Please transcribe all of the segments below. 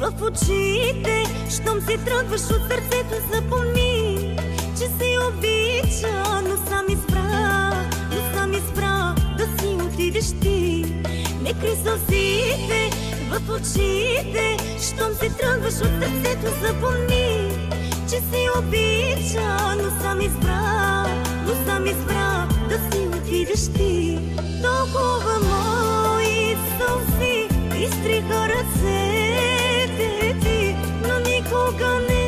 в очите, щом си тръгваш от сърцето, запомни, че си обича, но сам избра да си отидеш ти. Не крий сълзите в очите, щом си тръгваш от сърцето, запомни, че си обича, но сам избра да си отидеш ти. Толкова мои сълзи изтриха ръцете ти, но никога не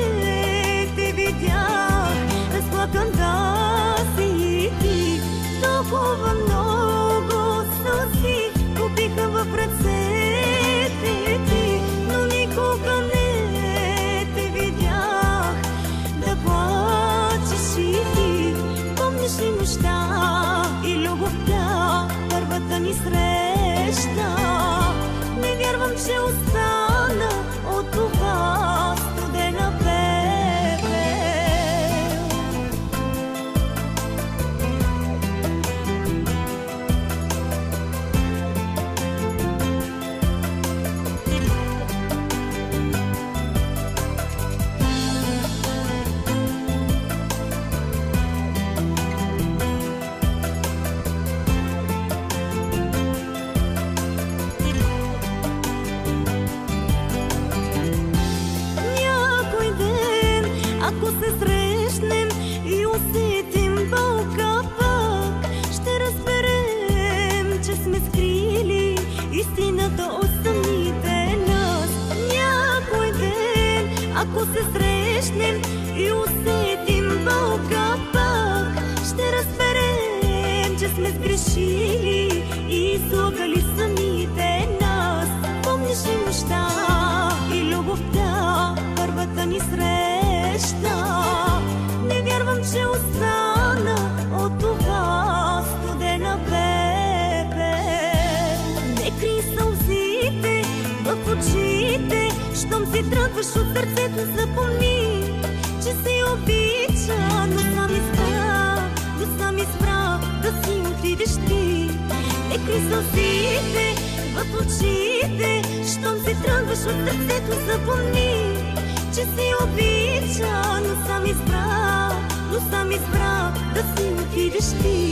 те видях разплакан да си ти. Толкова много сълзи купиха в ръцете ти, но никога не те видях да плачеш и ти. Помниш ли нощта и любовта, първата ни среща? Не вярвам, че остана от това студена пепел. Ако се срещнем и усетим болка пак, ще разберем, че сме скрили истината от самите нас. Някой ден, ако се срещнем и усетим болка пак, ще разберем, че сме сгрешили и излагали самите нас. Помниш ли нощта и любовта, първата ни среща? Не вярвам, че остана от това студена пепел. Не крий сълзите в очите, щом си тръгваш от сърцето, запомни, че си обича, но сам избра да си отидеш ти. Не крий сълзите в очите, щом си тръгваш от сърцето, запомни, че си обича, но сам избра да си отидеш ти.